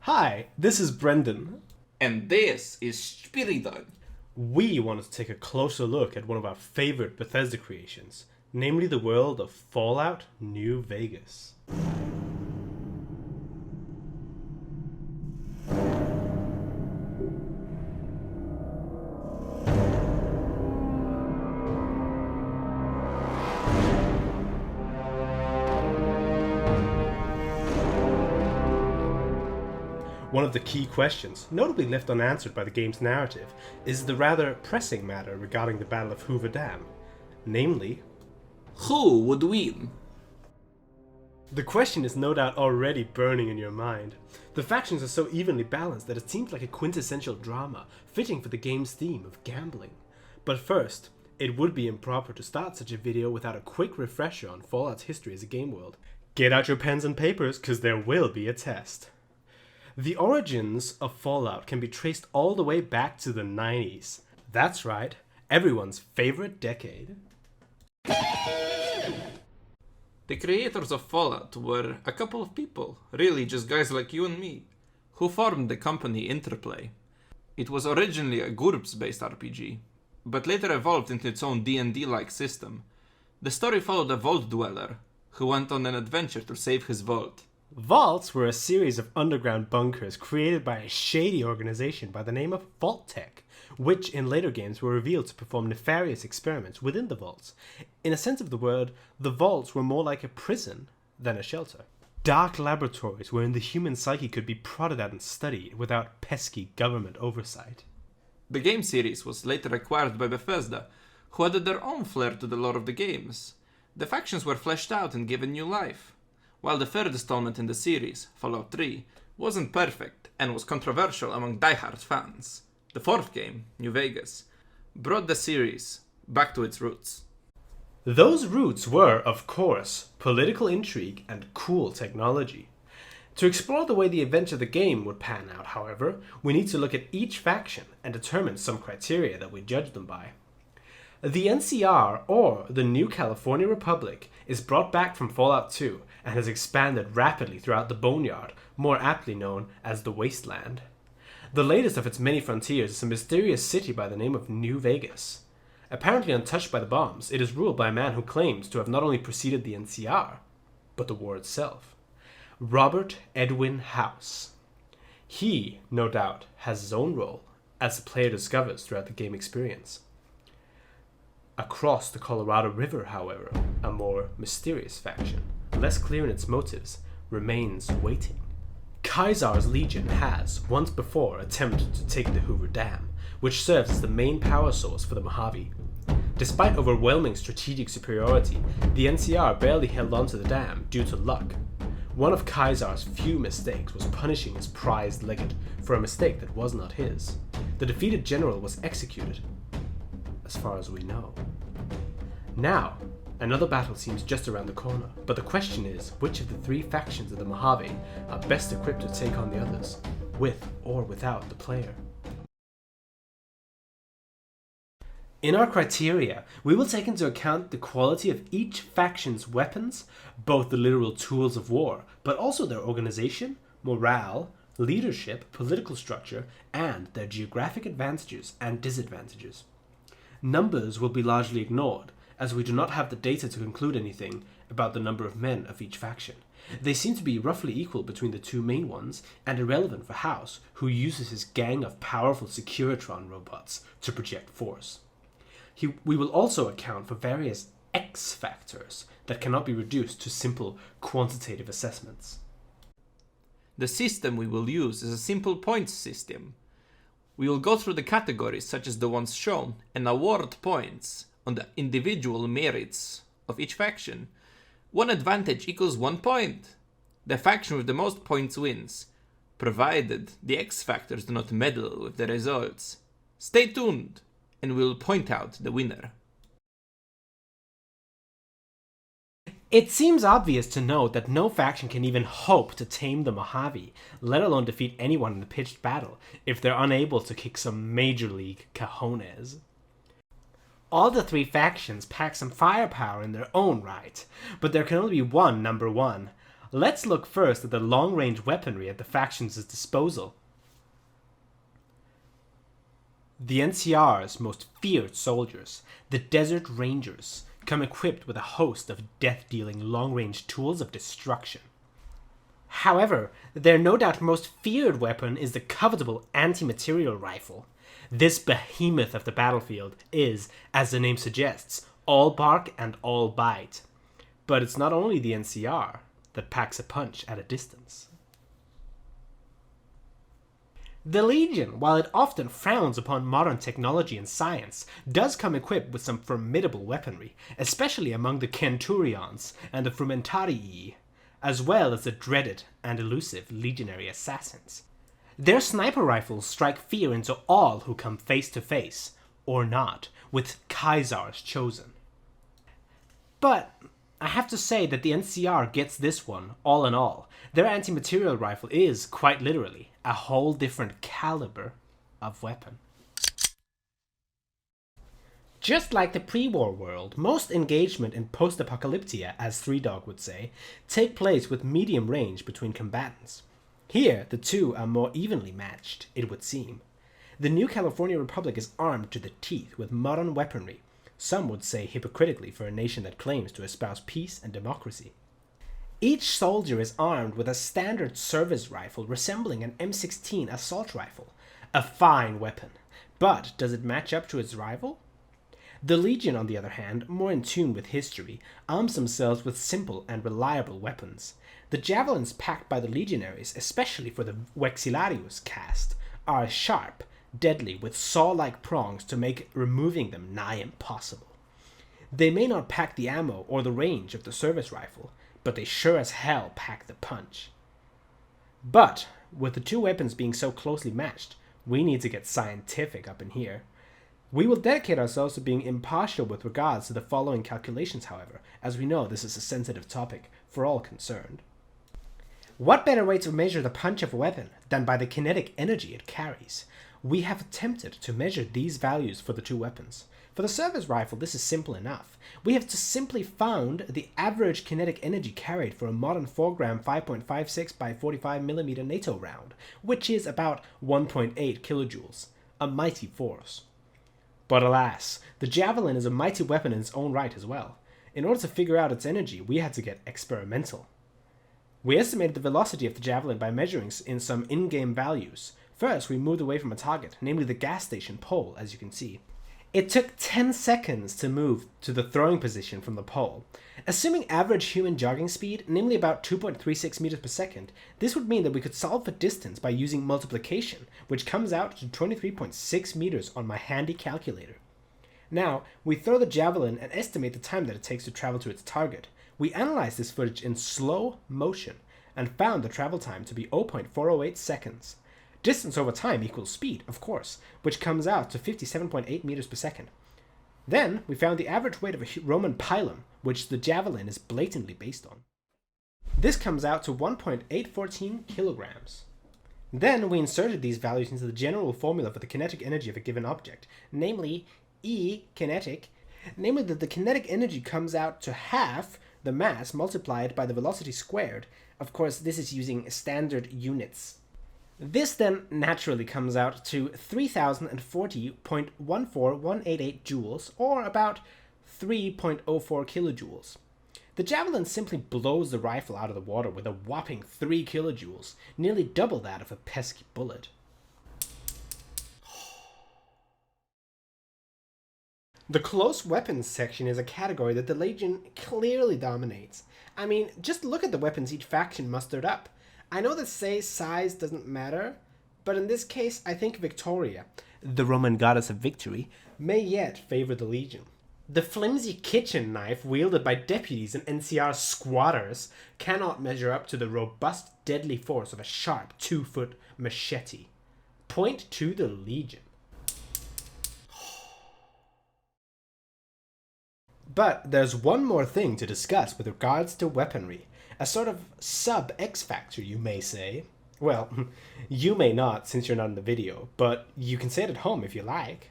Hi, this is Brendan. And this is Spiridon. We wanted to take a closer look at one of our favorite Bethesda creations, namely the world of Fallout New Vegas. One of the key questions, notably left unanswered by the game's narrative, is the rather pressing matter regarding the Battle of Hoover Dam. Namely, who would win? The question is no doubt already burning in your mind. The factions are so evenly balanced that it seems like a quintessential drama, fitting for the game's theme of gambling. But first, it would be improper to start such a video without a quick refresher on Fallout's history as a game world. Get out your pens and papers, cause there will be a test. The origins of Fallout can be traced all the way back to the 90s. That's right, everyone's favorite decade. The creators of Fallout were a couple of people, really just guys like you and me, who formed the company Interplay. It was originally a GURPS-based RPG, but later evolved into its own D&D-like system. The story followed a vault dweller, who went on an adventure to save his vault. Vaults were a series of underground bunkers created by a shady organization by the name of Vault-Tec, which in later games were revealed to perform nefarious experiments within the vaults. In a sense of the word, the vaults were more like a prison than a shelter. Dark laboratories wherein the human psyche could be prodded at and studied without pesky government oversight. The game series was later acquired by Bethesda, who added their own flair to the lore of the games. The factions were fleshed out and given new life. While the third installment in the series, Fallout 3, wasn't perfect and was controversial among die-hard fans, the fourth game, New Vegas, brought the series back to its roots. Those roots were, of course, political intrigue and cool technology. To explore the way the events of the game would pan out, however, we need to look at each faction and determine some criteria that we judge them by. The NCR, or the New California Republic, is brought back from Fallout 2 and has expanded rapidly throughout the Boneyard, more aptly known as the Wasteland. The latest of its many frontiers is a mysterious city by the name of New Vegas. Apparently untouched by the bombs, it is ruled by a man who claims to have not only preceded the NCR, but the war itself. Robert Edwin House. He, no doubt, has his own role, as the player discovers throughout the game experience. Across the Colorado River, however, a more mysterious faction, less clear in its motives, remains waiting. Caesar's Legion has, once before, attempted to take the Hoover Dam, which serves as the main power source for the Mojave. Despite overwhelming strategic superiority, the NCR barely held onto the dam due to luck. One of Caesar's few mistakes was punishing his prized legate for a mistake that was not his. The defeated general was executed, as far as we know. Now, another battle seems just around the corner, but the question is, which of the three factions of the Mojave are best equipped to take on the others, with or without the player? In our criteria, we will take into account the quality of each faction's weapons, both the literal tools of war, but also their organization, morale, leadership, political structure, and their geographic advantages and disadvantages. Numbers will be largely ignored, as we do not have the data to conclude anything about the number of men of each faction. They seem to be roughly equal between the two main ones, and irrelevant for House, who uses his gang of powerful Securitron robots to project force. We will also account for various X factors that cannot be reduced to simple quantitative assessments. The system we will use is a simple points system. We will go through the categories such as the ones shown and award points on the individual merits of each faction. One advantage equals 1 point. The faction with the most points wins, provided the X factors do not meddle with the results. Stay tuned, and we will point out the winner. It seems obvious to note that no faction can even hope to tame the Mojave, let alone defeat anyone in a pitched battle, if they're unable to kick some major league cojones. All the three factions pack some firepower in their own right, but there can only be one number one. Let's look first at the long-range weaponry at the factions' disposal. The NCR's most feared soldiers, the Desert Rangers, come equipped with a host of death-dealing long-range tools of destruction. However, their no doubt most feared weapon is the covetable anti-material rifle. This behemoth of the battlefield is, as the name suggests, all bark and all bite. But it's not only the NCR that packs a punch at a distance. The Legion, while it often frowns upon modern technology and science, does come equipped with some formidable weaponry, especially among the Centurions and the Frumentarii, as well as the dreaded and elusive legionary assassins. Their sniper rifles strike fear into all who come face to face, or not, with Kaisar's chosen. But I have to say that the NCR gets this one, all in all. Their anti-material rifle is, quite literally, a whole different caliber of weapon. Just like the pre-war world, most engagement in post-apocalyptia, as Three Dog would say, take place with medium range between combatants. Here, the two are more evenly matched, it would seem. The New California Republic is armed to the teeth with modern weaponry, some would say hypocritically for a nation that claims to espouse peace and democracy. Each soldier is armed with a standard service rifle resembling an M16 assault rifle, a fine weapon, but does it match up to its rival? The Legion, on the other hand, more in tune with history, arms themselves with simple and reliable weapons. The javelins packed by the legionaries, especially for the Vexillarius caste, are sharp, deadly, with saw-like prongs to make removing them nigh impossible. They may not pack the ammo or the range of the service rifle, but they sure as hell pack the punch. But, with the two weapons being so closely matched, we need to get scientific up in here. We will dedicate ourselves to being impartial with regards to the following calculations, however, as we know this is a sensitive topic for all concerned. What better way to measure the punch of a weapon than by the kinetic energy it carries? We have attempted to measure these values for the two weapons. For the service rifle, this is simple enough. We have just simply found the average kinetic energy carried for a modern 4-gram 5.56 by 45mm NATO round, which is about 1.8 kilojoules, a mighty force. But alas, the javelin is a mighty weapon in its own right as well. In order to figure out its energy, we had to get experimental. We estimated the velocity of the javelin by measuring in some in-game values. First, we moved away from a target, namely the gas station pole, as you can see. It took 10 seconds to move to the throwing position from the pole. Assuming average human jogging speed, namely about 2.36 meters per second, this would mean that we could solve for distance by using multiplication, which comes out to 23.6 meters on my handy calculator. Now, we throw the javelin and estimate the time that it takes to travel to its target. We analyzed this footage in slow motion and found the travel time to be 0.408 seconds. Distance over time equals speed, of course, which comes out to 57.8 meters per second. Then, we found the average weight of a Roman pilum, which the javelin is blatantly based on. This comes out to 1.814 kilograms. Then, we inserted these values into the general formula for the kinetic energy of a given object, namely E kinetic, namely that the kinetic energy comes out to half the mass multiplied by the velocity squared. Of course, this is using standard units. This then naturally comes out to 3040.14188 joules, or about 3.04 kilojoules. The javelin simply blows the rifle out of the water with a whopping 3 kilojoules, nearly double that of a pesky bullet. The close weapons section is a category that the Legion clearly dominates. I mean, just look at the weapons each faction mustered up. I know that size doesn't matter, but in this case, I think Victoria, the Roman goddess of victory, may yet favor the Legion. The flimsy kitchen knife wielded by deputies and NCR squatters cannot measure up to the robust, deadly force of a sharp 2-foot machete. Point to the Legion. But there's one more thing to discuss with regards to weaponry. A sort of sub-X Factor, you may say. Well, you may not since you're not in the video, but you can say it at home if you like.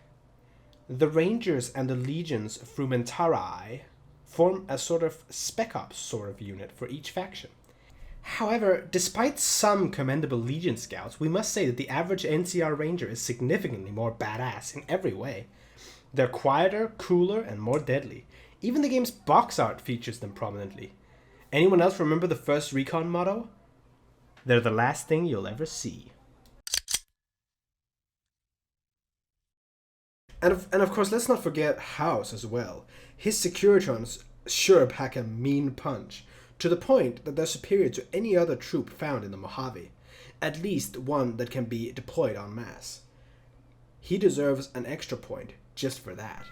The Rangers and the Legion's Frumentarii form a sort of spec ops sort of unit for each faction. However, despite some commendable Legion scouts, we must say that the average NCR Ranger is significantly more badass in every way. They're quieter, cooler, and more deadly. Even the game's box art features them prominently. Anyone else remember the first Recon motto? They're the last thing you'll ever see. And of course, let's not forget House as well. His Securitrons sure pack a mean punch, to the point that they're superior to any other troop found in the Mojave, at least one that can be deployed en masse. He deserves an extra point just for that.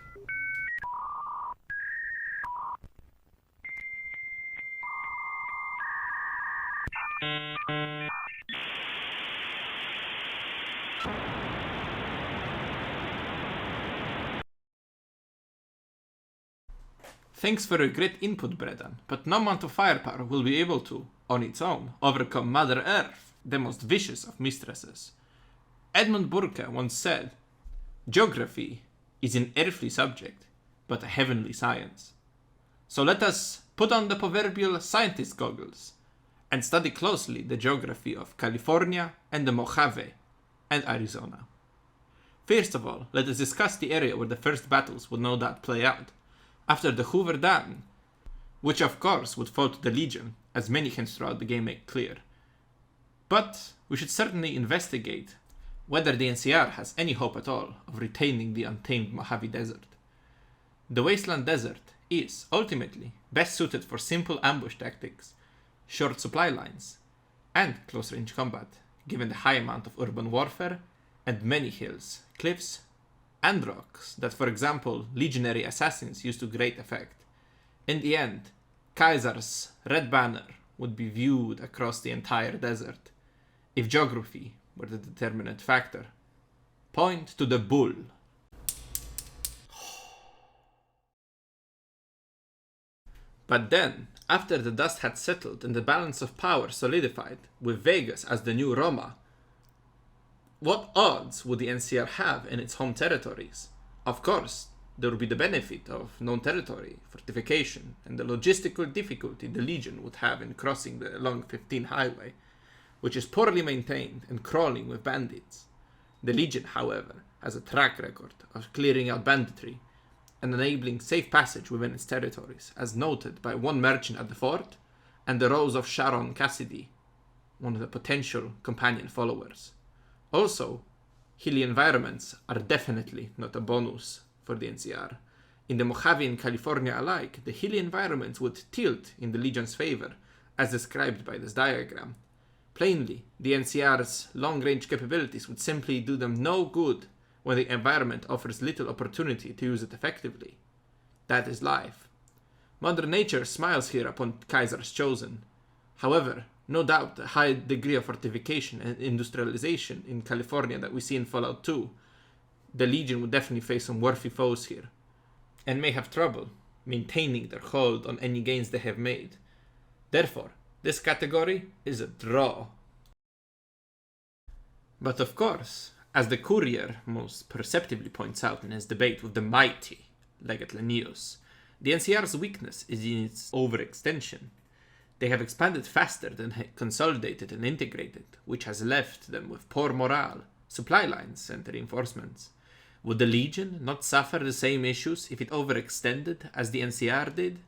Thanks for your great input, Bredan, but no amount of firepower will be able to, on its own, overcome Mother Earth, the most vicious of mistresses. Edmund Burke once said, "Geography is an earthly subject, but a heavenly science." So let us put on the proverbial scientist goggles and study closely the geography of California and the Mojave and Arizona. First of all, let us discuss the area where the first battles would no doubt play out, after the Hoover Dam, which of course would fall to the Legion, as many hints throughout the game make clear. But we should certainly investigate whether the NCR has any hope at all of retaining the untamed Mojave Desert. The Wasteland Desert is, ultimately, best suited for simple ambush tactics, short supply lines, and close-range combat, given the high amount of urban warfare and many hills, cliffs, and rocks that, for example, legionary assassins use to great effect. In the end, Kaiser's red banner would be viewed across the entire desert, if geography were the determinant factor. Point to the bull. But then, after the dust had settled and the balance of power solidified, with Vegas as the new Roma, what odds would the NCR have in its home territories? Of course, there would be the benefit of known territory, fortification, and the logistical difficulty the Legion would have in crossing the long 15 highway, which is poorly maintained and crawling with bandits. The Legion, however, has a track record of clearing out banditry and enabling safe passage within its territories, as noted by one merchant at the fort and the Rose of Sharon Cassidy, one of the potential companion followers. Also, hilly environments are definitely not a bonus for the NCR. In the Mojave and California alike, the hilly environments would tilt in the Legion's favor, as described by this diagram. Plainly, the NCR's long-range capabilities would simply do them no good when the environment offers little opportunity to use it effectively. That is life. Mother Nature smiles here upon Kaiser's Chosen. However, no doubt the high degree of fortification and industrialization in California that we see in Fallout 2, the Legion would definitely face some worthy foes here, and may have trouble maintaining their hold on any gains they have made. Therefore, this category is a draw. But of course, as the Courier most perceptibly points out in his debate with the mighty Legate Lanius, the NCR's weakness is in its overextension. They have expanded faster than consolidated and integrated, which has left them with poor morale, supply lines, and reinforcements. Would the Legion not suffer the same issues if it overextended as the NCR did?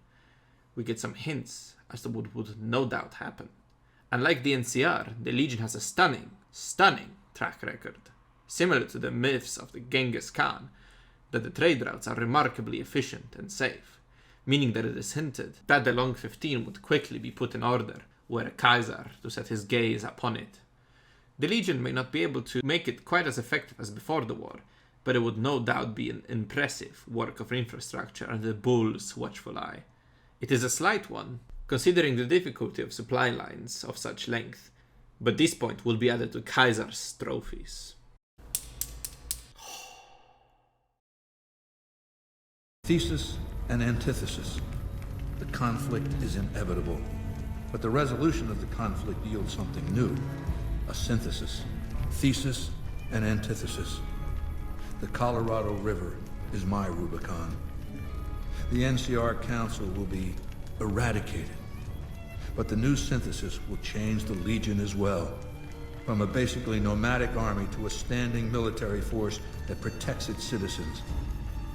We get some hints as to what would no doubt happen. Unlike the NCR, the Legion has a stunning track record, similar to the myths of the Genghis Khan, that the trade routes are remarkably efficient and safe, meaning that it is hinted that the Long 15 would quickly be put in order, were a Kaiser to set his gaze upon it. The Legion may not be able to make it quite as effective as before the war, but it would no doubt be an impressive work of infrastructure under the Bull's watchful eye. It is a slight one, considering the difficulty of supply lines of such length, but this point will be added to Kaiser's trophies. Thesis and antithesis. The conflict is inevitable, but the resolution of the conflict yields something new, a synthesis. Thesis and antithesis. The Colorado River is my Rubicon. The NCR Council will be eradicated. But the new synthesis will change the Legion as well. From a basically nomadic army to a standing military force that protects its citizens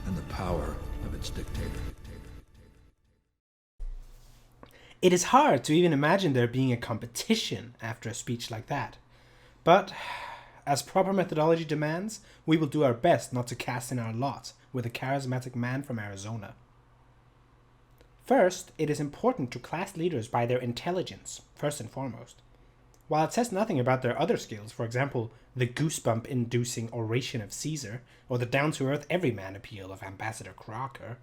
and the power of its dictator. It is hard to even imagine there being a competition after a speech like that. But, as proper methodology demands, we will do our best not to cast in our lot with a charismatic man from Arizona. First, it is important to class leaders by their intelligence, first and foremost. While it says nothing about their other skills, for example, the goosebump-inducing oration of Caesar, or the down-to-earth everyman appeal of Ambassador Crocker,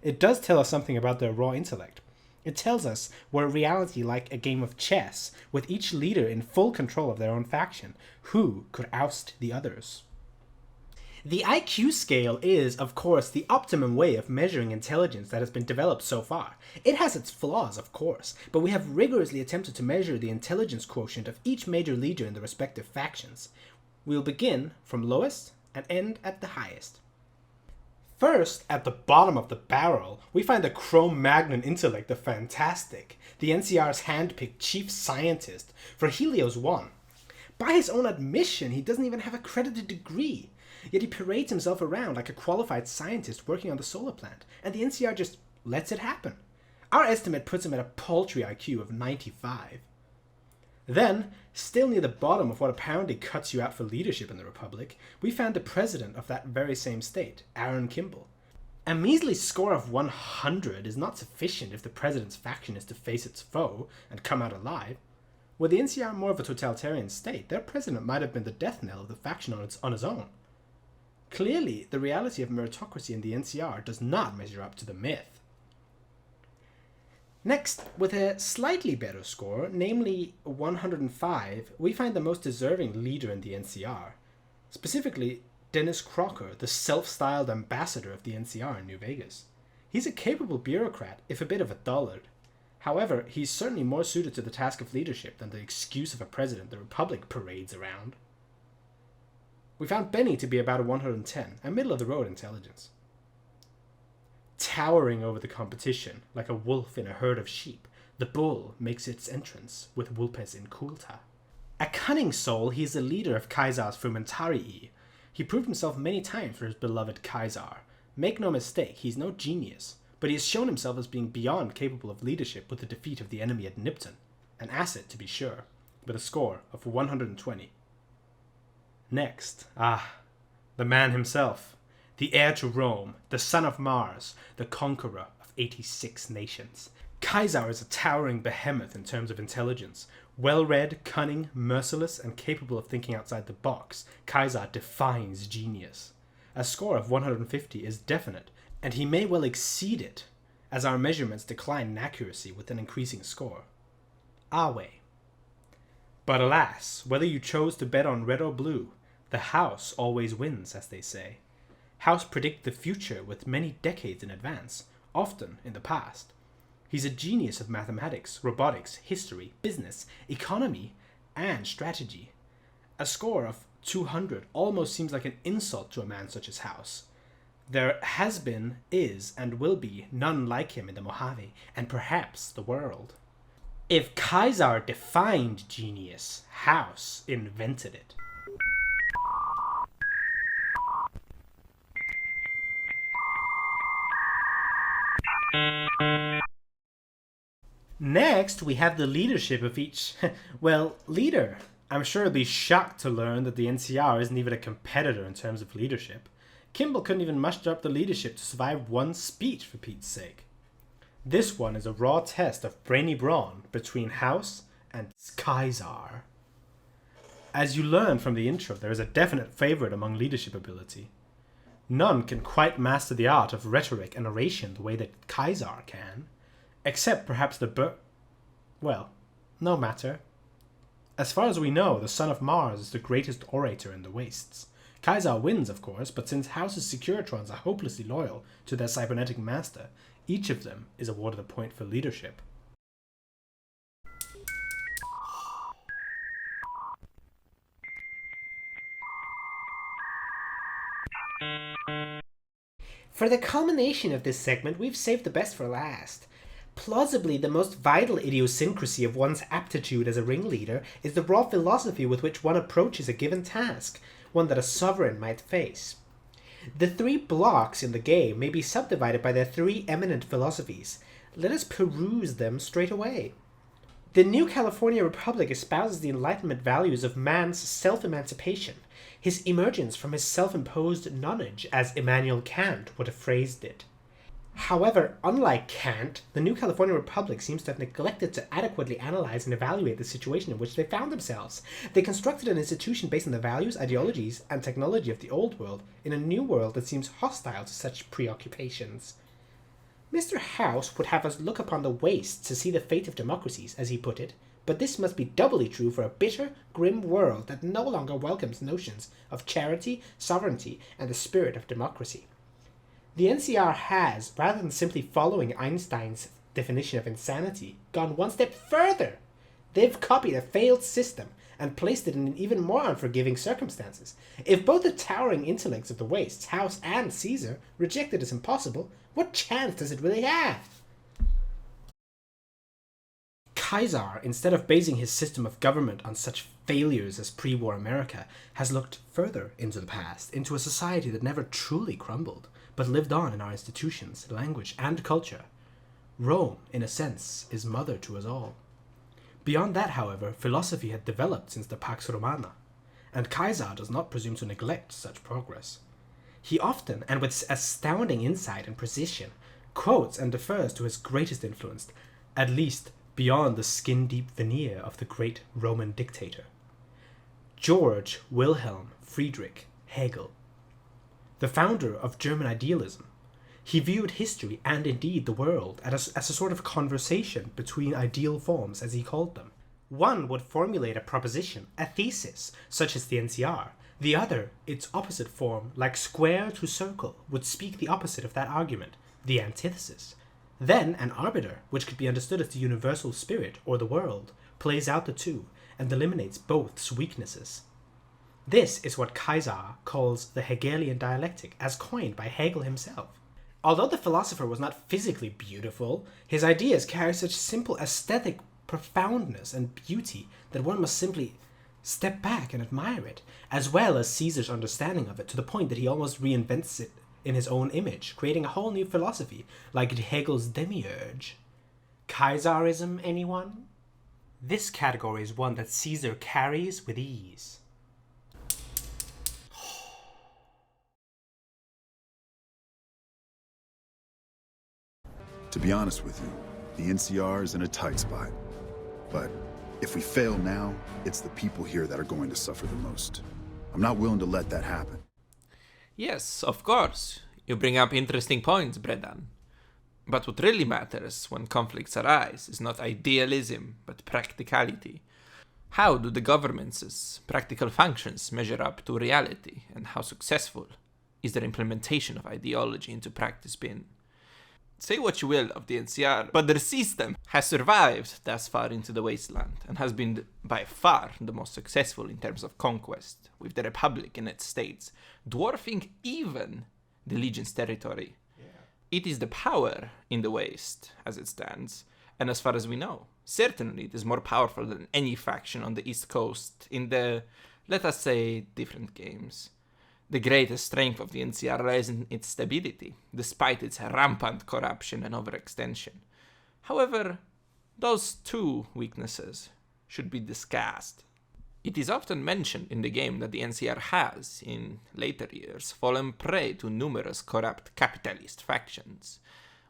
it does tell us something about their raw intellect. It tells us we're reality like a game of chess, with each leader in full control of their own faction, who could oust the others. The IQ scale is, of course, the optimum way of measuring intelligence that has been developed so far. It has its flaws, of course, but we have rigorously attempted to measure the intelligence quotient of each major leader in the respective factions. We'll begin from lowest and end at the highest. First, at the bottom of the barrel, we find the Cro-Magnon intellect of Fantastic, the NCR's hand-picked chief scientist for Helios 1. By his own admission, he doesn't even have a accredited degree. Yet he parades himself around like a qualified scientist working on the solar plant, and the NCR just lets it happen. Our estimate puts him at a paltry IQ of 95. Then, still near the bottom of what apparently cuts you out for leadership in the Republic, we found the president of that very same state, Aaron Kimball. A measly score of 100 is not sufficient if the president's faction is to face its foe and come out alive. Were the NCR more of a totalitarian state, their president might have been the death knell of the faction on his own. Clearly, the reality of meritocracy in the NCR does not measure up to the myth. Next, with a slightly better score, namely 105, we find the most deserving leader in the NCR. Specifically, Dennis Crocker, the self-styled ambassador of the NCR in New Vegas. He's a capable bureaucrat, if a bit of a dullard. However, he's certainly more suited to the task of leadership than the excuse of a president the Republic parades around. We found Benny to be about a 110, a middle-of-the-road intelligence. Towering over the competition, like a wolf in a herd of sheep, the bull makes its entrance with Vulpes Inculta. A cunning soul, he is the leader of Kaisar's Frumentarii. He proved himself many times for his beloved Kaisar. Make no mistake, he's no genius, but he has shown himself as being beyond capable of leadership with the defeat of the enemy at Nipton. An asset, to be sure, with a score of 120. Next, the man himself, the heir to Rome, the son of Mars, the conqueror of 86 nations. Kaisar is a towering behemoth in terms of intelligence. Well-read, cunning, merciless, and capable of thinking outside the box, Kaisar defines genius. A score of 150 is definite, and he may well exceed it, as our measurements decline in accuracy with an increasing score. Our way. But alas, whether you chose to bet on red or blue, the house always wins, as they say. House predict the future with many decades in advance, often in the past. He's a genius of mathematics, robotics, history, business, economy, and strategy. A score of 200 almost seems like an insult to a man such as House. There has been, is, and will be none like him in the Mojave, and perhaps the world. If Kaisar defined genius, House invented it. Next, we have the leadership of each, leader. I'm sure you'll be shocked to learn that the NCR isn't even a competitor in terms of leadership. Kimball couldn't even muster up the leadership to survive one speech, for Pete's sake. This one is a raw test of brainy brawn between House and Kaisar. As you learn from the intro, there is a definite favorite among leadership ability. None can quite master the art of rhetoric and oration the way that Kaisar can. Except perhaps no matter. As far as we know, the son of Mars is the greatest orator in the wastes. Kaisar wins, of course, but since House's Securitrons are hopelessly loyal to their cybernetic master, each of them is awarded a point for leadership. For the culmination of this segment, we've saved the best for last. Plausibly, the most vital idiosyncrasy of one's aptitude as a ringleader is the raw philosophy with which one approaches a given task, one that a sovereign might face. The 3 blocks in the game may be subdivided by their 3 eminent philosophies. Let us peruse them straight away. The New California Republic espouses the Enlightenment values of man's self-emancipation, his emergence from his self-imposed nonage, as Immanuel Kant would have phrased it. However, unlike Kant, the New California Republic seems to have neglected to adequately analyze and evaluate the situation in which they found themselves. They constructed an institution based on the values, ideologies, and technology of the old world in a new world that seems hostile to such preoccupations. Mr. House would have us look upon the waste to see the fate of democracies, as he put it, but this must be doubly true for a bitter, grim world that no longer welcomes notions of charity, sovereignty, and the spirit of democracy. The NCR has, rather than simply following Einstein's definition of insanity, gone one step further. They've copied a failed system and placed it in even more unforgiving circumstances. If both the towering intellects of the Wastes, House and Caesar, reject it as impossible, what chance does it really have? Kaiser, instead of basing his system of government on such failures as pre-war America, has looked further into the past, into a society that never truly crumbled, but lived on in our institutions, language, and culture. Rome, in a sense, is mother to us all. Beyond that, however, philosophy had developed since the Pax Romana, and Kaiser does not presume to neglect such progress. He often, and with astounding insight and precision, quotes and defers to his greatest influence, at least beyond the skin-deep veneer of the great Roman dictator, George Wilhelm Friedrich Hegel. The founder of German idealism, he viewed history and indeed the world as a sort of conversation between ideal forms, as he called them. One would formulate a proposition, a thesis, such as the NCR. The other, its opposite form, like square to circle, would speak the opposite of that argument, the antithesis. Then an arbiter, which could be understood as the universal spirit or the world, plays out the two and eliminates both's weaknesses. This is what Kaiser calls the Hegelian dialectic, as coined by Hegel himself. Although the philosopher was not physically beautiful, his ideas carry such simple aesthetic profoundness and beauty that one must simply step back and admire it, as well as Caesar's understanding of it, to the point that he almost reinvents it in his own image, creating a whole new philosophy, like Hegel's demiurge. Kaiserism, anyone? This category is one that Caesar carries with ease. To be honest with you, the NCR is in a tight spot. But if we fail now, it's the people here that are going to suffer the most. I'm not willing to let that happen. Yes, of course. You bring up interesting points, Bredan. But what really matters when conflicts arise is not idealism, but practicality. How do the government's practical functions measure up to reality, and how successful is their implementation of ideology into practice been? Say what you will of the NCR, but their system has survived thus far into the wasteland and has been by far the most successful in terms of conquest, with the Republic and its states dwarfing even the Legion's territory. Yeah. It is the power in the Waste, as it stands, and as far as we know, certainly it is more powerful than any faction on the East Coast in the, let us say, different games. The greatest strength of the NCR lies in its stability, despite its rampant corruption and overextension. However, those two weaknesses should be discussed. It is often mentioned in the game that the NCR has, in later years, fallen prey to numerous corrupt capitalist factions.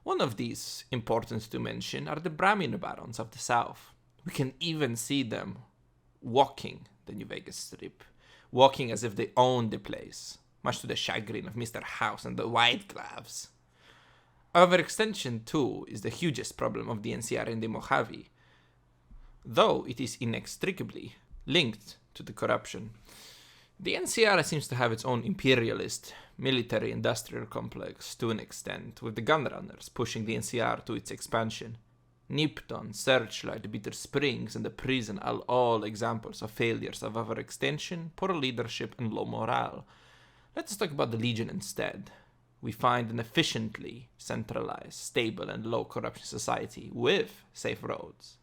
One of these, important to mention, are the Brahmin barons of the South. We can even see them walking the New Vegas Strip, walking as if they owned the place, much to the chagrin of Mr. House and the White Gloves. Overextension, too, is the hugest problem of the NCR in the Mojave, though it is inextricably linked to the corruption. The NCR seems to have its own imperialist military-industrial complex to an extent, with the gunrunners pushing the NCR to its expansion. Nipton, Searchlight, Bitter Springs, and the prison are all examples of failures of overextension, poor leadership, and low morale. Let's talk about the Legion instead. we find an efficiently centralized, stable, and low corruption society with safe roads.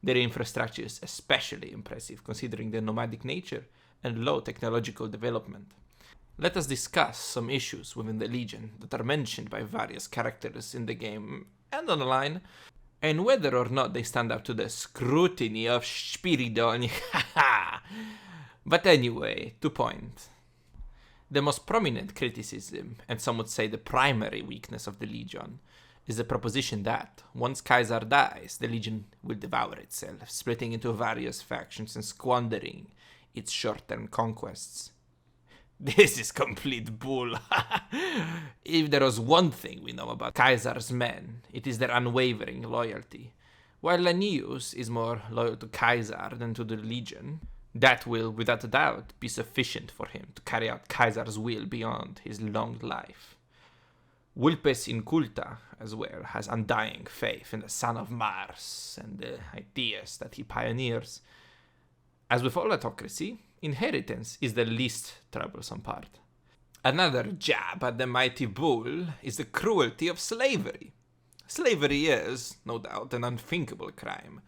Their infrastructure is especially impressive considering their nomadic nature and low technological development. Let us discuss some issues within the Legion that are mentioned by various characters in the game and online, and whether or not they stand up to the scrutiny of Spiridon. But anyway, to point. The most prominent criticism, and some would say the primary weakness of the Legion, is the proposition that, once Caesar dies, the Legion will devour itself, splitting into various factions and squandering its short-term conquests. This is complete bull. If there was one thing we know about Caesar's men, it is their unwavering loyalty. While Lanius is more loyal to Caesar than to the Legion, that will, without a doubt, be sufficient for him to carry out Caesar's will beyond his long life. Vulpes Inculta, as well, has undying faith in the son of Mars and the ideas that he pioneers. As with all autocracy, inheritance is the least troublesome part. Another jab at the mighty bull is the cruelty of slavery. Slavery is, no doubt, an unthinkable crime.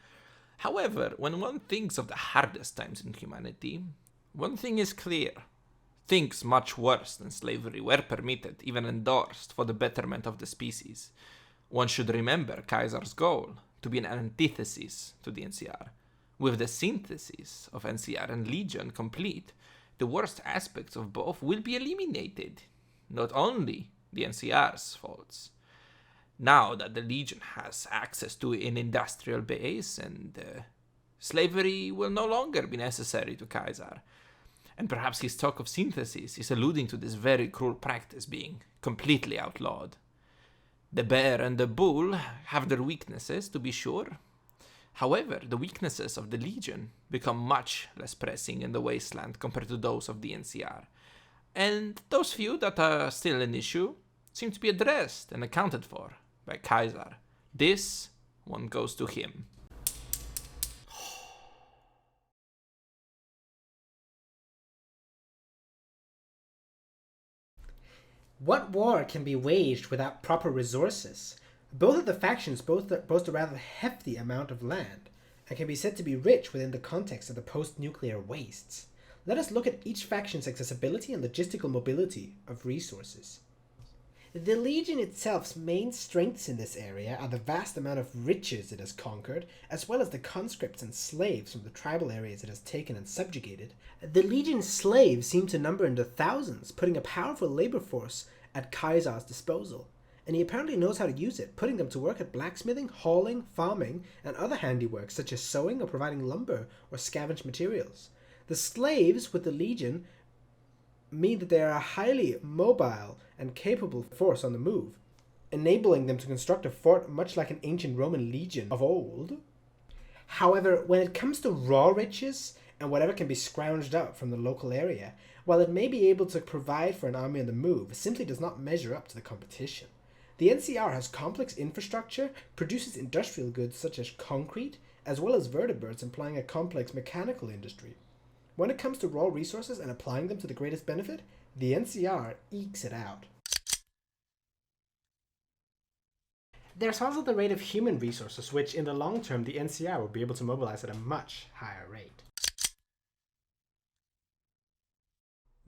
However, when one thinks of the hardest times in humanity, one thing is clear. Things much worse than slavery were permitted, even endorsed, for the betterment of the species. One should remember Caesar's goal, to be an antithesis to the NCR. With the synthesis of NCR and Legion complete, the worst aspects of both will be eliminated. Not only the NCR's faults. Now that the Legion has access to an industrial base, and slavery will no longer be necessary to Caesar. And perhaps his talk of synthesis is alluding to this very cruel practice being completely outlawed. The bear and the bull have their weaknesses, to be sure. However, the weaknesses of the Legion become much less pressing in the wasteland compared to those of the NCR. And those few that are still an issue seem to be addressed and accounted for by Caesar. This one goes to him. What war can be waged without proper resources? Both of the factions boast a rather hefty amount of land, and can be said to be rich within the context of the post-nuclear wastes. Let us look at each faction's accessibility and logistical mobility of resources. The Legion itself's main strengths in this area are the vast amount of riches it has conquered, as well as the conscripts and slaves from the tribal areas it has taken and subjugated. The Legion's slaves seem to number in the thousands, putting a powerful labor force at Caesar's disposal, and he apparently knows how to use it, putting them to work at blacksmithing, hauling, farming, and other handiwork such as sewing or providing lumber or scavenged materials. The slaves with the Legion mean that they are a highly mobile and capable force on the move, enabling them to construct a fort much like an ancient Roman legion of old. However, when it comes to raw riches and whatever can be scrounged up from the local area, while it may be able to provide for an army on the move, it simply does not measure up to the competition. The NCR has complex infrastructure, produces industrial goods such as concrete, as well as vertebrates, implying a complex mechanical industry. When it comes to raw resources and applying them to the greatest benefit, the NCR ekes it out. There's also the rate of human resources, which in the long term the NCR will be able to mobilize at a much higher rate.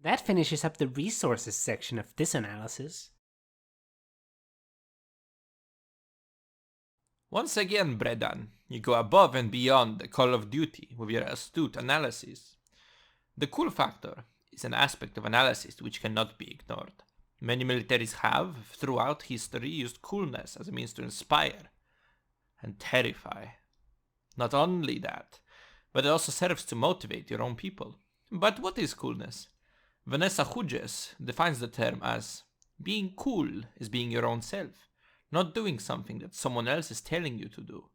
That finishes up the resources section of this analysis. Once again, Bredan, you go above and beyond the call of duty with your astute analysis. The cool factor is an aspect of analysis which cannot be ignored. Many militaries have, throughout history, used coolness as a means to inspire and terrify. Not only that, but it also serves to motivate your own people. But what is coolness? Vanessa Hudges defines the term as being cool is being your own self, not doing something that someone else is telling you to do.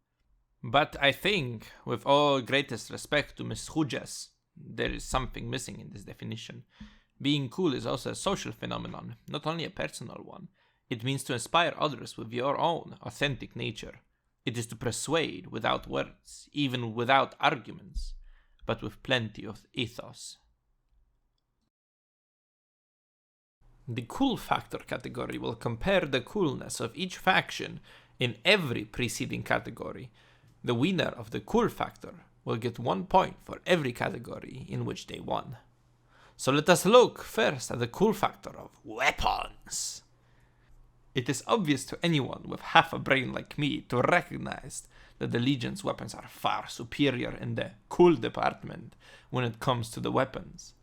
But I think, with all greatest respect to Miss Hudges, there is something missing in this definition. Being cool is also a social phenomenon, not only a personal one. It means to inspire others with your own authentic nature. It is to persuade without words, even without arguments, but with plenty of ethos. The cool factor category will compare the coolness of each faction in every preceding category. The winner of the cool factor will get 1 point for every category in which they won. So let us look first at the cool factor of weapons. It is obvious to anyone with half a brain like me to recognize that the Legion's weapons are far superior in the cool department when it comes to the weapons.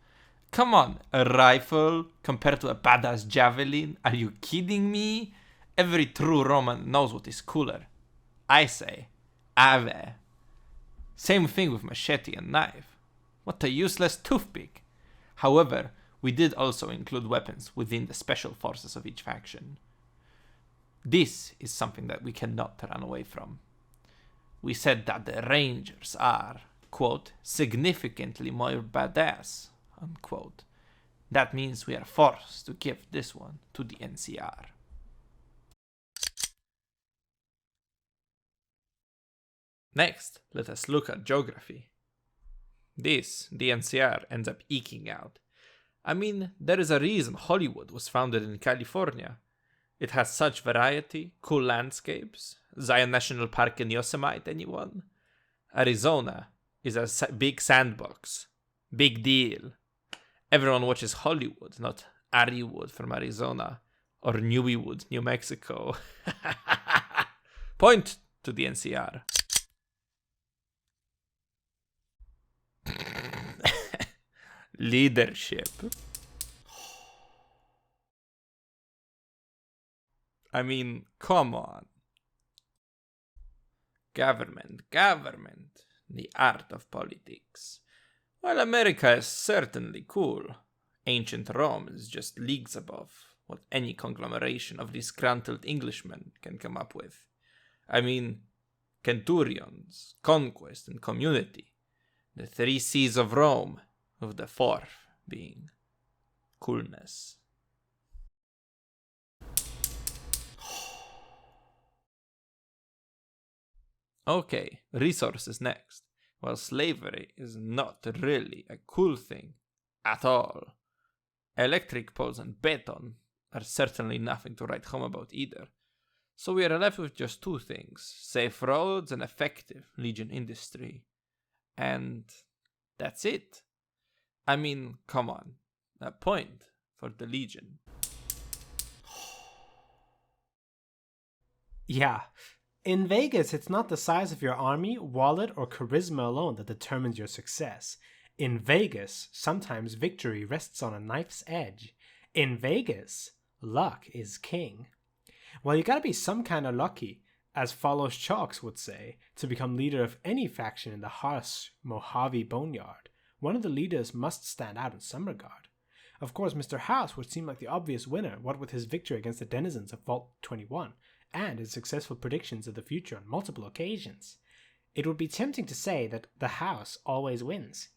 Come on, a rifle compared to a badass javelin? Are you kidding me? Every true Roman knows what is cooler. I say, Ave. Same thing with machete and knife. What a useless toothpick. However, we did also include weapons within the special forces of each faction. This is something that we cannot run away from. We said that the Rangers are, quote, significantly more badass, unquote. That means we are forced to give this one to the NCR. Next, let us look at geography. This, the NCR ends up eking out. I mean, there is a reason Hollywood was founded in California. It has such variety, cool landscapes. Zion National Park in Yosemite, anyone? Arizona is a big sandbox. Big deal. Everyone watches Hollywood, not Arrywood from Arizona, or Newywood, New Mexico. Point to the NCR. Leadership. I mean, come on. Government. The art of politics. While America is certainly cool, ancient Rome is just leagues above what any conglomeration of disgruntled Englishmen can come up with. I mean, centurions, conquest, and community. The 3 C's of Rome, with the 4th being coolness. Okay, resources next. Well, slavery is not really a cool thing at all. Electric poles and beton are certainly nothing to write home about either. So we are left with just 2 things: safe roads and effective Legion industry. And that's it. I mean, come on. A point for the Legion. Yeah. In Vegas, it's not the size of your army, wallet, or charisma alone that determines your success. In Vegas, sometimes victory rests on a knife's edge. In Vegas, luck is king. Well, you gotta be some kind of lucky, as Follows Chalks would say, to become leader of any faction in the harsh Mojave boneyard. One of the leaders must stand out in some regard. Of course, Mr. House would seem like the obvious winner, what with his victory against the denizens of Vault 21, and his successful predictions of the future on multiple occasions. It would be tempting to say that the House always wins.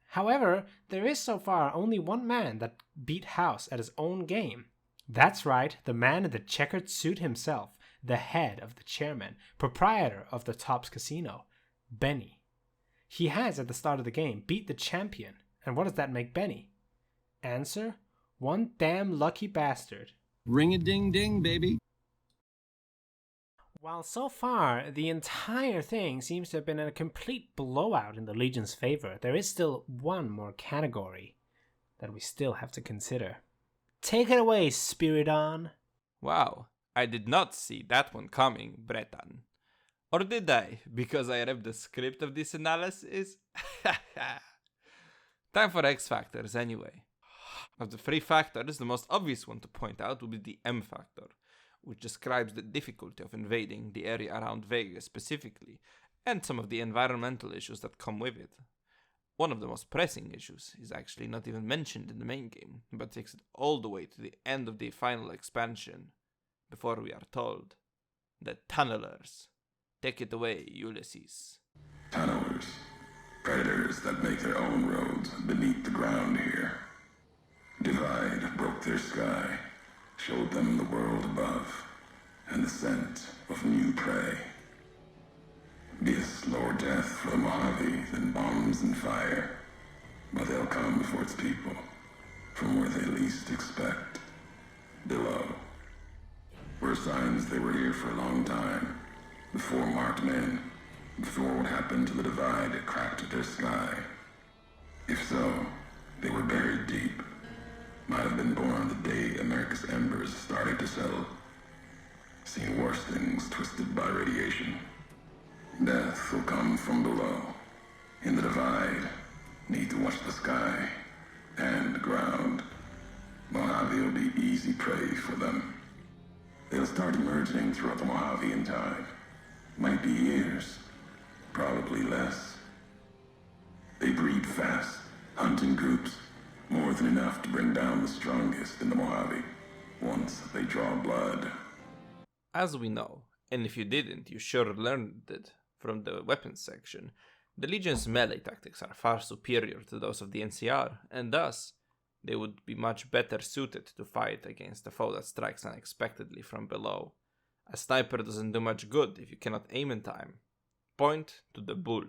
However, there is so far only one man that beat House at his own game. That's right, the man in the checkered suit himself, the head of the chairman, proprietor of the Tops Casino, Benny. He has, at the start of the game, beat the champion. And what does that make Benny? Answer: one damn lucky bastard. Ring-a-ding-ding, baby. While so far, the entire thing seems to have been a complete blowout in the Legion's favor, there is still one more category that we still have to consider. Take it away, Spiridon. Wow, I did not see that one coming, Breton. Or did I? Because I read the script of this analysis? Time for X factors anyway. Of the 3 factors, the most obvious one to point out would be the M factor, which describes the difficulty of invading the area around Vegas specifically, and some of the environmental issues that come with it. One of the most pressing issues is actually not even mentioned in the main game, but takes it all the way to the end of the final expansion, before we are told, the Tunnelers. Take it away, Ulysses. Tunnelers. Predators that make their own roads beneath the ground here. Divide broke their sky, showed them the world above, and the scent of new prey. Be a slower death for the Mojave than bombs and fire, but they'll come for its people, from where they least expect. Below were signs they were here for a long time, before marked men, before what happened to the divide that cracked their sky. If so, they were buried deep. Might have been born the day America's embers started to settle. Seen worse things twisted by radiation. Death will come from below. In the divide, need to watch the sky and the ground. Mojave will be easy prey for them. They'll start emerging throughout the Mojave in time. Might be years, probably less. They breed fast, hunt in groups, more than enough to bring down the strongest in the Mojave, once they draw blood. As we know, and if you didn't, you sure learned it from the weapons section, the Legion's melee tactics are far superior to those of the NCR, and thus, they would be much better suited to fight against a foe that strikes unexpectedly from below. A sniper doesn't do much good if you cannot aim in time. Point to the bull.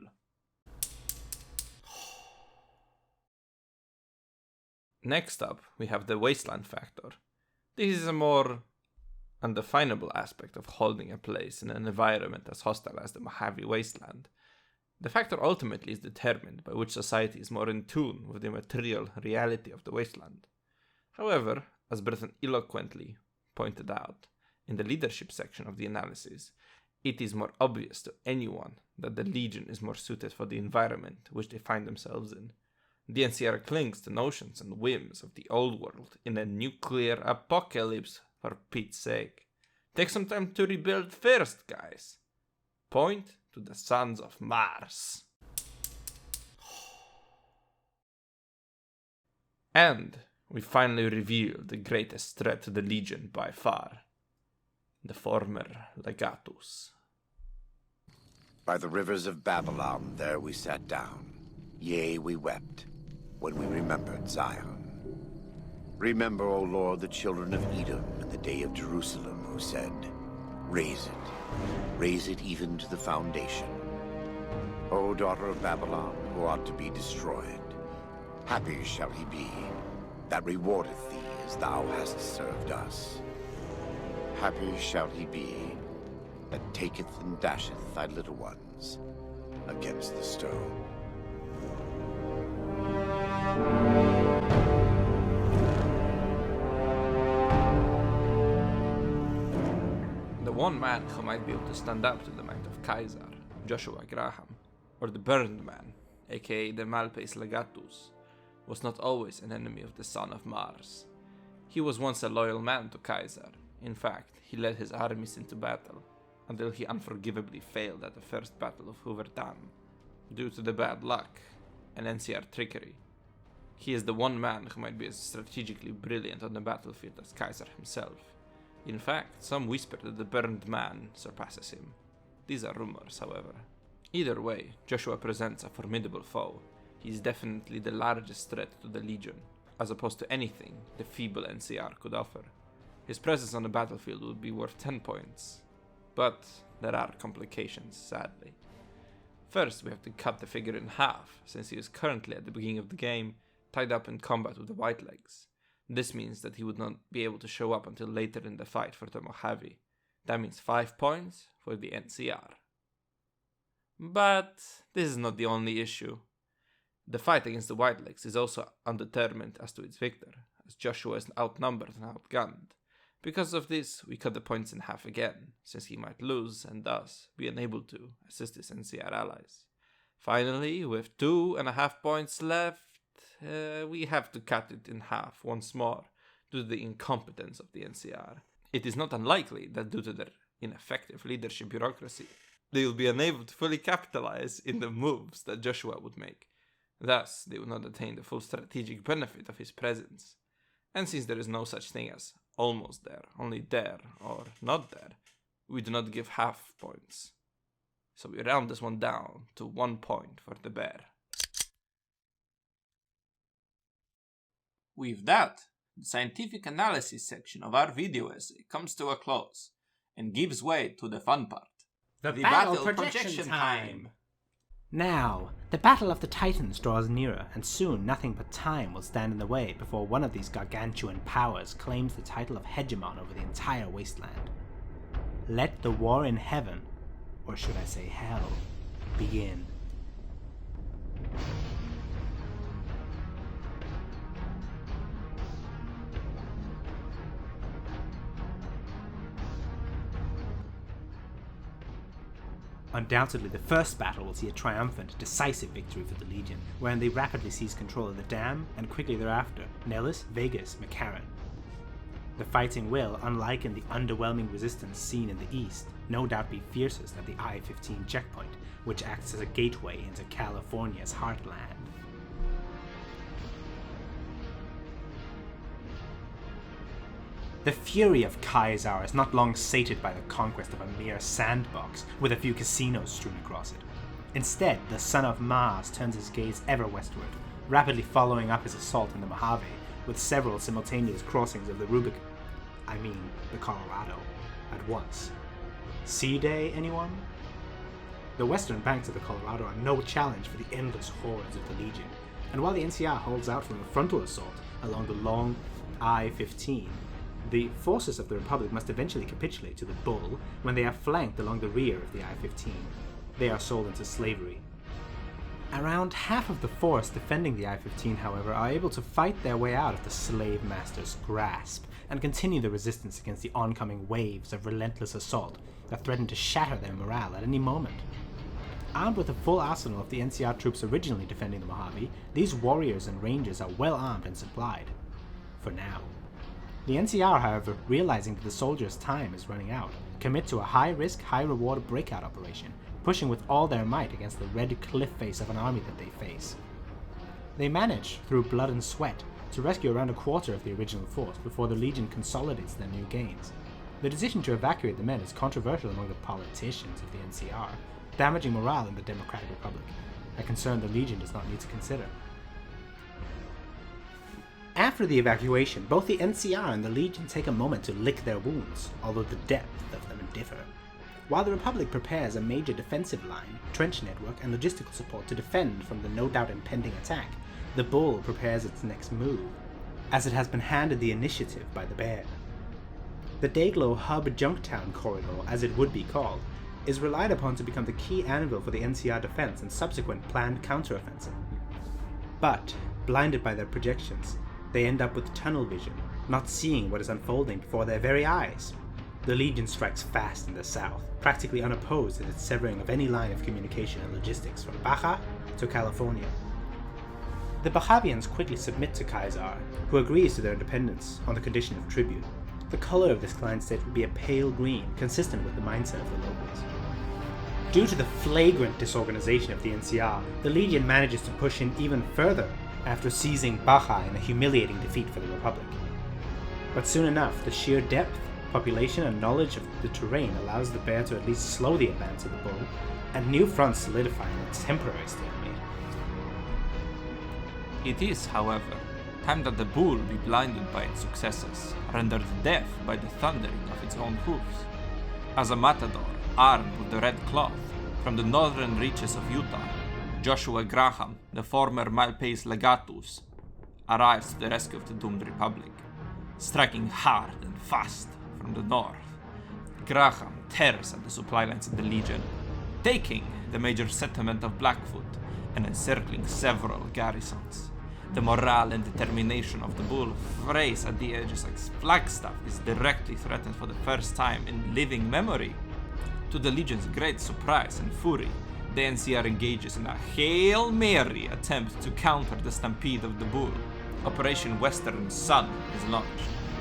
Next up, we have the wasteland factor. This is a more undefinable aspect of holding a place in an environment as hostile as the Mojave wasteland. The factor ultimately is determined by which society is more in tune with the material reality of the wasteland. However, as Breton eloquently pointed out in the leadership section of the analysis, it is more obvious to anyone that the Legion is more suited for the environment which they find themselves in. The NCR clings to notions and whims of the old world in a nuclear apocalypse, for Pete's sake. Take some time to rebuild first, guys. Point to the sons of Mars. And we finally reveal the greatest threat to the Legion by far. The former Legatus. By the rivers of Babylon there we sat down. Yea, we wept, when we remembered Zion. Remember, O Lord, the children of Edom in the day of Jerusalem, who said, raise it even to the foundation. O daughter of Babylon, who ought to be destroyed, happy shall he be, that rewardeth thee as thou hast served us. Happy shall he be, that taketh and dasheth thy little ones against the stone. The one man who might be able to stand up to the might of Caesar, Joshua Graham, or the Burned Man, aka the Malpais Legatus, was not always an enemy of the son of Mars. He was once a loyal man to Caesar. In fact, he led his armies into battle, until he unforgivably failed at the first battle of Hoover Dam, due to the bad luck and NCR trickery. He is the one man who might be as strategically brilliant on the battlefield as Caesar himself. In fact, some whisper that the Burned Man surpasses him. These are rumors, however. Either way, Joshua presents a formidable foe. He is definitely the largest threat to the Legion, as opposed to anything the feeble NCR could offer. His presence on the battlefield would be worth 10 points. But there are complications, sadly. First, we have to cut the figure in half, since he is currently at the beginning of the game tied up in combat with the Whitelegs. This means that he would not be able to show up until later in the fight for the Mojave. That means 5 points for the NCR. But this is not the only issue. The fight against the Whitelegs is also undetermined as to its victor, as Joshua is outnumbered and outgunned. Because of this, we cut the points in half again, since he might lose and thus be unable to assist his NCR allies. Finally, with 2.5 points left, we have to cut it in half once more, due to the incompetence of the NCR. It is not unlikely that due to their ineffective leadership bureaucracy, they will be unable to fully capitalize in the moves that Joshua would make. Thus, they will not attain the full strategic benefit of his presence. And since there is no such thing as almost there, only there or not there, we do not give half points. So we round this one down to 1 point for the bear. With that, the scientific analysis section of our video essay comes to a close and gives way to the fun part. The battle projection time! Now, the Battle of the Titans draws nearer, and soon nothing but time will stand in the way before one of these gargantuan powers claims the title of hegemon over the entire wasteland. Let the war in heaven, or should I say hell, begin. Undoubtedly, the first battle will see a triumphant, decisive victory for the Legion, wherein they rapidly seize control of the dam, and quickly thereafter, Nellis, Vegas, McCarran. The fighting will, unlike in the underwhelming resistance seen in the east, no doubt be fiercest at the I-15 checkpoint, which acts as a gateway into California's heartland. The fury of Kaisar is not long sated by the conquest of a mere sandbox with a few casinos strewn across it. Instead, the son of Mars turns his gaze ever westward, rapidly following up his assault in the Mojave, with several simultaneous crossings of the the Colorado, at once. Sea Day, anyone? The western banks of the Colorado are no challenge for the endless hordes of the Legion, and while the NCR holds out from a frontal assault along the long I-15, the forces of the Republic must eventually capitulate to the Bull when they are flanked along the rear of the I-15. They are sold into slavery. Around half of the force defending the I-15, however, are able to fight their way out of the slave master's grasp and continue the resistance against the oncoming waves of relentless assault that threaten to shatter their morale at any moment. Armed with the full arsenal of the NCR troops originally defending the Mojave, these warriors and rangers are well armed and supplied. For now. The NCR, however, realizing that the soldiers' time is running out, commit to a high-risk, high-reward breakout operation, pushing with all their might against the red cliff face of an army that they face. They manage, through blood and sweat, to rescue around a quarter of the original force before the Legion consolidates their new gains. The decision to evacuate the men is controversial among the politicians of the NCR, damaging morale in the Democratic Republic, a concern the Legion does not need to consider. After the evacuation, both the NCR and the Legion take a moment to lick their wounds, although the depth of them differ. While the Republic prepares a major defensive line, trench network, and logistical support to defend from the no doubt impending attack, the Bull prepares its next move, as it has been handed the initiative by the Bear. The Dayglow Hub Junktown Corridor, as it would be called, is relied upon to become the key anvil for the NCR defense and subsequent planned counteroffensive. But, blinded by their projections, they end up with tunnel vision, not seeing what is unfolding before their very eyes. The Legion strikes fast in the south, practically unopposed in its severing of any line of communication and logistics from Baja to California. The Mojavians quickly submit to Kaisar, who agrees to their independence on the condition of tribute. The color of this client state would be a pale green, consistent with the mindset of the locals. Due to the flagrant disorganization of the NCR, the Legion manages to push in even further after seizing Baja in a humiliating defeat for the Republic. But soon enough, the sheer depth, population, and knowledge of the terrain allows the Bear to at least slow the advance of the Bull, and new fronts solidify in a temporary stalemate. It is, however, time that the Bull be blinded by its successes, rendered deaf by the thundering of its own hoofs. As a matador, armed with the red cloth, from the northern reaches of Utah, Joshua Graham, the former Malpais legatus, arrives to the rescue of the doomed Republic. Striking hard and fast from the north, Graham tears at the supply lines of the Legion, taking the major settlement of Blackfoot and encircling several garrisons. The morale and determination of the Bull frays at the edges like Flagstaff is directly threatened for the first time in living memory. To the Legion's great surprise and fury, the NCR engages in a Hail Mary attempt to counter the stampede of the Bull. Operation Western Sun is launched,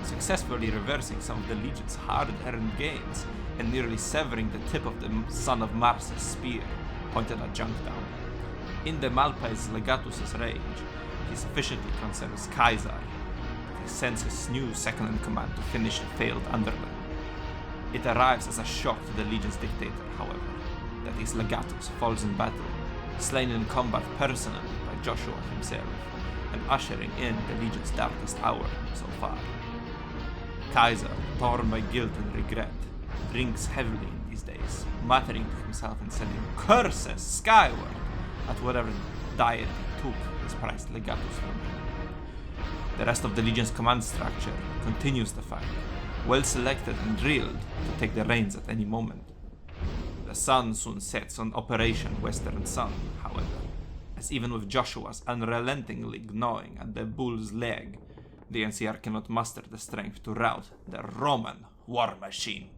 successfully reversing some of the Legion's hard-earned gains and nearly severing the tip of the Son of Mars' spear, pointed at Junktown. In the Malpais legatus' range, he sufficiently concerns Kaisar. He sends his new second-in-command to finish the failed underling. It arrives as a shock to the Legion's dictator, however, that his legatus falls in battle, slain in combat personally by Joshua himself, and ushering in the Legion's darkest hour so far. Kaisar, torn by guilt and regret, drinks heavily in these days, muttering to himself and sending curses skyward at whatever diet it took his prized legatus from him. The rest of the Legion's command structure continues the fight, well selected and drilled to take the reins at any moment. The sun soon sets on Operation Western Sun, however, as even with Joshua's unrelentingly gnawing at the bull's leg, the NCR cannot muster the strength to rout the Roman war machine.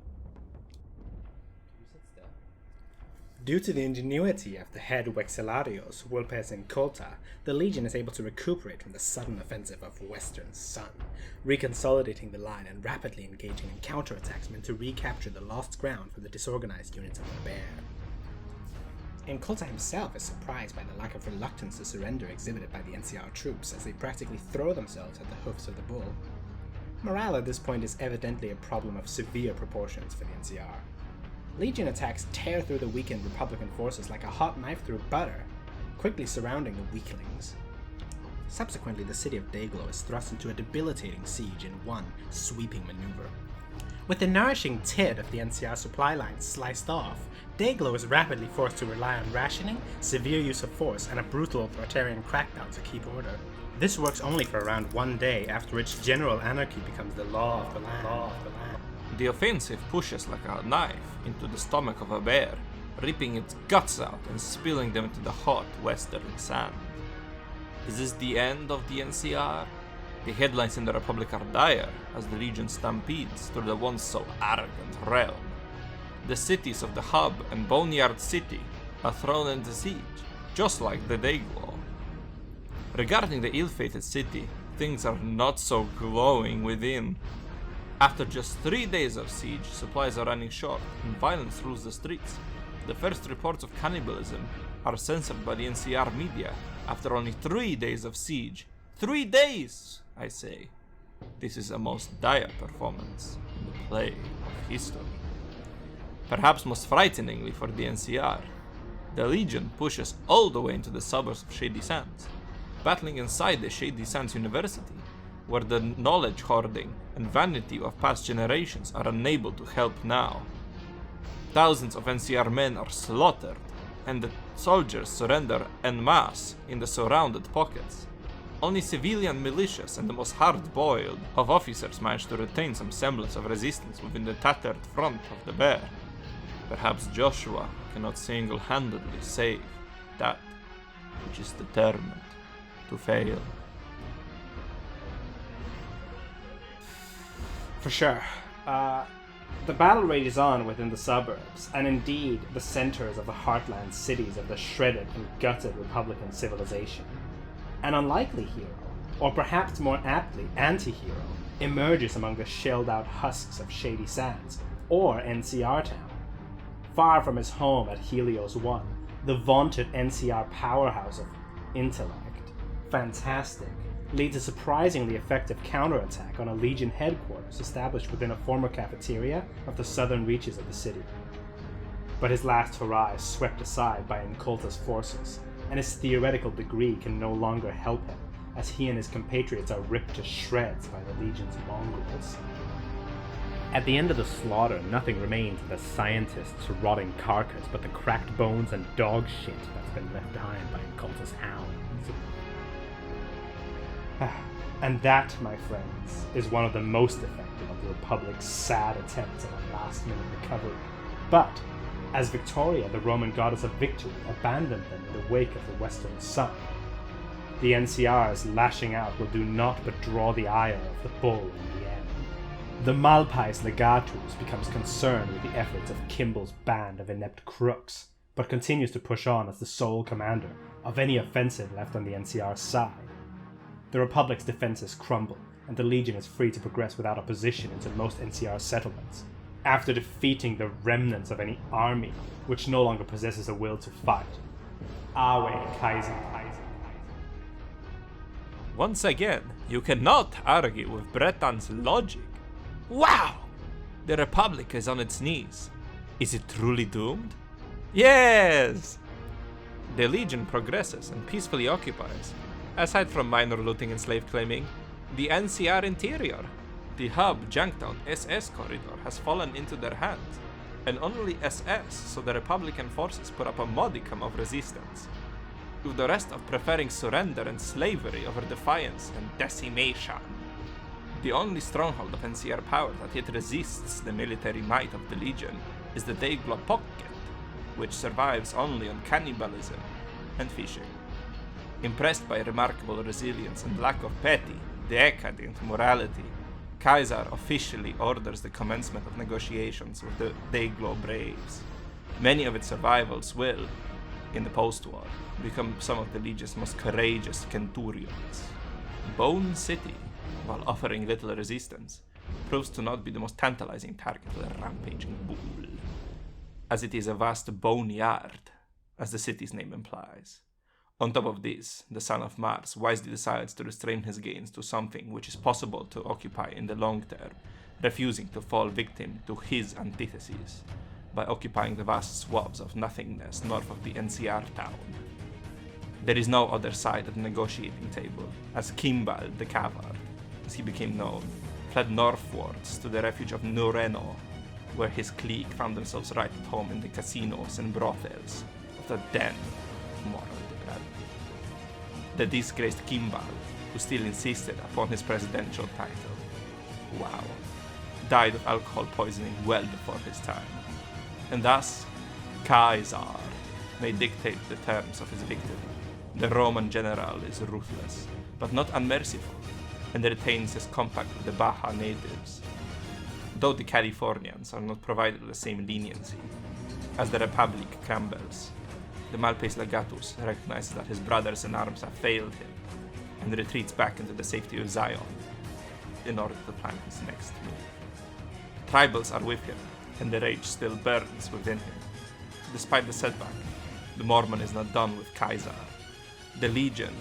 Due to the ingenuity of the head Vexillarios, Vulpes, and Colta, the Legion is able to recuperate from the sudden offensive of Western Sun, reconsolidating the line and rapidly engaging in counterattacks meant to recapture the lost ground from the disorganized units of the Bear. And Colta himself is surprised by the lack of reluctance to surrender exhibited by the NCR troops as they practically throw themselves at the hoofs of the bull. Morale at this point is evidently a problem of severe proportions for the NCR. Legion attacks tear through the weakened Republican forces like a hot knife through butter, quickly surrounding the weaklings. Subsequently, the city of Dayglow is thrust into a debilitating siege in one sweeping maneuver. With the nourishing tid of the NCR supply lines sliced off, Dayglow is rapidly forced to rely on rationing, severe use of force, and a brutal authoritarian crackdown to keep order. This works only for around 1 day, after which general anarchy becomes the law of the land. The offensive pushes like a knife into the stomach of a bear, ripping its guts out and spilling them into the hot western sand. Is this the end of the NCR? The headlines in the Republic are dire as the Legion stampedes through the once so arrogant realm. The cities of the Hub and Boneyard City are thrown into siege, just like the Dayglow. Regarding the ill-fated city, things are not so glowing within. After just 3 days of siege, supplies are running short and violence rules the streets. The first reports of cannibalism are censored by the NCR media after only 3 days of siege. 3 days, I say. This is a most dire performance in the play of history. Perhaps most frighteningly for the NCR, the Legion pushes all the way into the suburbs of Shady Sands, battling inside the Shady Sands University, where the knowledge hoarding and vanity of past generations are unable to help now. Thousands of NCR men are slaughtered, and the soldiers surrender en masse in the surrounded pockets. Only civilian militias and the most hard-boiled of officers manage to retain some semblance of resistance within the tattered front of the Bear. Perhaps Joshua cannot single-handedly save that which is determined to fail. For sure. The battle rages on within the suburbs, and indeed the centers of the heartland cities of the shredded and gutted Republican civilization. An unlikely hero, or perhaps more aptly anti-hero, emerges among the shelled-out husks of Shady Sands, or NCR Town. Far from his home at Helios 1, the vaunted NCR powerhouse of intellect, fantastic, leads a surprisingly effective counterattack on a Legion headquarters established within a former cafeteria of the southern reaches of the city. But his last hurrah is swept aside by Incolta's forces, and his theoretical degree can no longer help him, as he and his compatriots are ripped to shreds by the Legion's mongrels. At the end of the slaughter, nothing remains of the scientist's rotting carcass but the cracked bones and dog shit that's been left behind by Incolta's hounds. And that, my friends, is one of the most effective of the Republic's sad attempts at a last-minute recovery. But, as Victoria, the Roman goddess of victory, abandoned them in the wake of the Western Sun, the NCR's lashing out will do naught but draw the ire of the bull in the end. The Malpais Legatus becomes concerned with the efforts of Kimball's band of inept crooks, but continues to push on as the sole commander of any offensive left on the NCR's side. The Republic's defenses crumble, and the Legion is free to progress without opposition into most NCR settlements, after defeating the remnants of any army which no longer possesses a will to fight. Awe Kaiser. Once again, you cannot argue with Breton's logic. Wow! The Republic is on its knees. Is it truly doomed? Yes! The Legion progresses and peacefully occupies, aside from minor looting and slave claiming, the NCR interior. The Hub Janktown SS corridor has fallen into their hands, and only SS, so the Republican forces put up a modicum of resistance. with the rest of preferring surrender and slavery over defiance and decimation. The only stronghold of NCR power that yet resists the military might of the Legion is the Dayglow Pocket, which survives only on cannibalism and fishing. Impressed by remarkable resilience and lack of petty, decadent morality, Kaiser officially orders the commencement of negotiations with the Dayglow Braves. Many of its survivors will, in the post-war, become some of the Legion's most courageous centurions. Bone City, while offering little resistance, proves to not be the most tantalizing target for the rampaging bull, as it is a vast boneyard, as the city's name implies. On top of this, the Son of Mars wisely decides to restrain his gains to something which is possible to occupy in the long term, refusing to fall victim to his antitheses by occupying the vast swaths of nothingness north of the NCR town. There is no other side at the negotiating table, as Kimball the Coward, as he became known, fled northwards to the refuge of Nureno, where his clique found themselves right at home in the casinos and brothels of the den of moral depravity. The disgraced Kimball, who still insisted upon his presidential title, died of alcohol poisoning well before his time, and thus Kaiser may dictate the terms of his victory. The Roman general is ruthless, but not unmerciful, and retains his compact with the Baja natives, though the Californians are not provided with the same leniency. As the Republic crumbles, the Malpais Legatus recognizes that his brothers in arms have failed him, and retreats back into the safety of Zion in order to plan his next move. Tribals are with him, and the rage still burns within him. Despite the setback, the Mormon is not done with Kaiser. The Legion,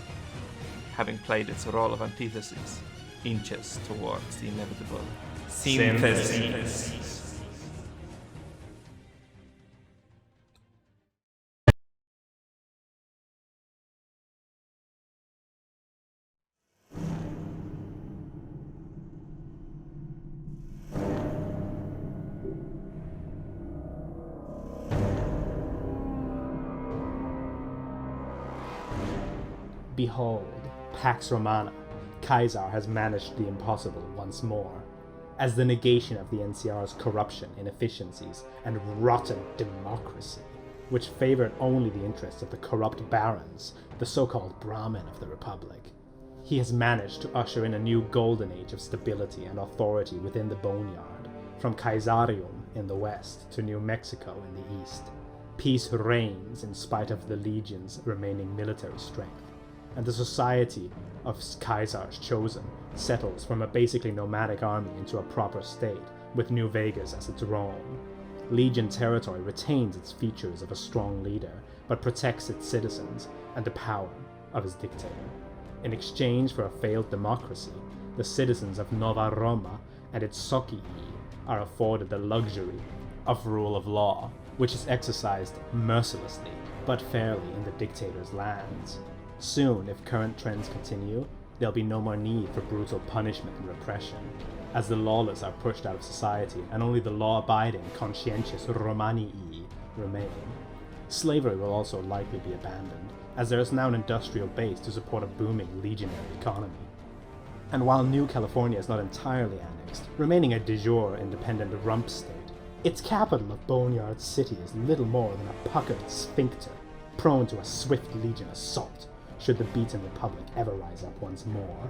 having played its role of antithesis, inches towards the inevitable synthesis. Behold, Pax Romana, Kaiser has managed the impossible once more. As the negation of the NCR's corruption, inefficiencies, and rotten democracy, which favored only the interests of the corrupt barons, the so-called Brahmin of the Republic, he has managed to usher in a new golden age of stability and authority within the Boneyard, from Kaisarium in the west to New Mexico in the east. Peace reigns in spite of the Legion's remaining military strength, and the society of Kaiser's Chosen settles from a basically nomadic army into a proper state, with New Vegas as its Rome. Legion territory retains its features of a strong leader, but protects its citizens and the power of his dictator. In exchange for a failed democracy, the citizens of Nova Roma and its Sokii are afforded the luxury of rule of law, which is exercised mercilessly but fairly in the dictator's lands. Soon, if current trends continue, there'll be no more need for brutal punishment and repression, as the lawless are pushed out of society and only the law-abiding, conscientious Romanii remain. Slavery will also likely be abandoned, as there is now an industrial base to support a booming legionary economy. And while New California is not entirely annexed, remaining a de jure independent rump state, its capital of Boneyard City is little more than a puckered sphincter, prone to a swift Legion assault, should the beaten Republic ever rise up once more.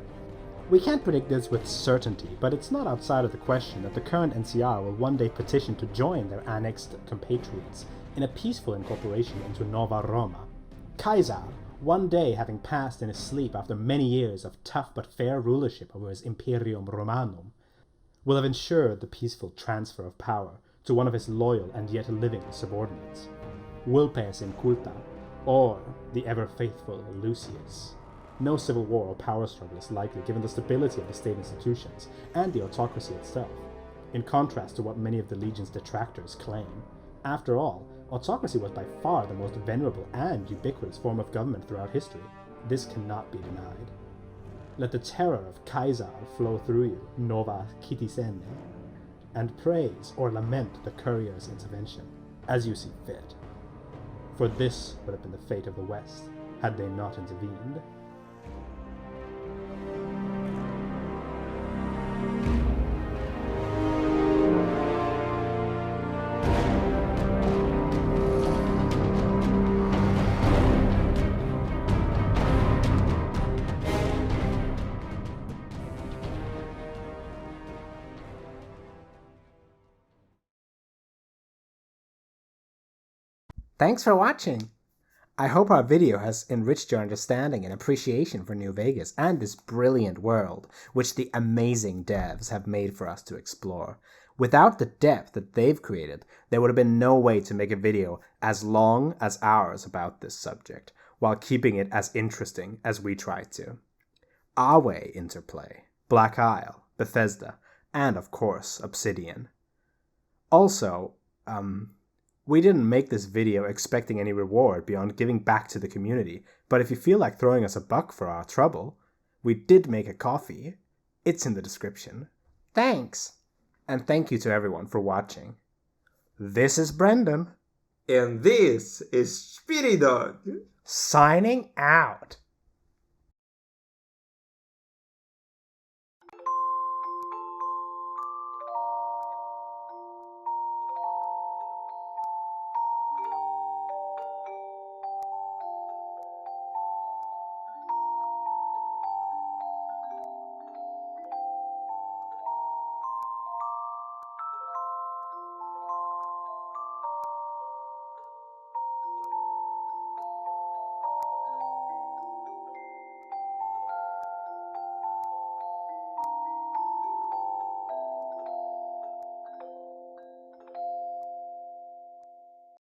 We can't predict this with certainty, but it's not outside of the question that the current NCR will one day petition to join their annexed compatriots in a peaceful incorporation into Nova Roma. Kaiser, one day having passed in his sleep after many years of tough but fair rulership over his Imperium Romanum, will have ensured the peaceful transfer of power to one of his loyal and yet living subordinates, Vulpes Inculta, or the ever-faithful Lucius. No civil war or power struggle is likely given the stability of the state institutions and the autocracy itself, in contrast to what many of the Legion's detractors claim. After all, autocracy was by far the most venerable and ubiquitous form of government throughout history. This cannot be denied. Let the terror of Kaiser flow through you, Nova Kitisene, and praise or lament the courier's intervention, as you see fit. For this would have been the fate of the West, had they not intervened. Thanks for watching! I hope our video has enriched your understanding and appreciation for New Vegas and this brilliant world, which the amazing devs have made for us to explore. Without the depth that they've created, there would have been no way to make a video as long as ours about this subject, while keeping it as interesting as we try to. Our way, Interplay, Black Isle, Bethesda, and of course, Obsidian. Also, we didn't make this video expecting any reward beyond giving back to the community, but if you feel like throwing us a buck for our trouble, we did make a coffee. It's in the description. Thanks! And thank you to everyone for watching. This is Brendan. And this is Spiridon. Signing out.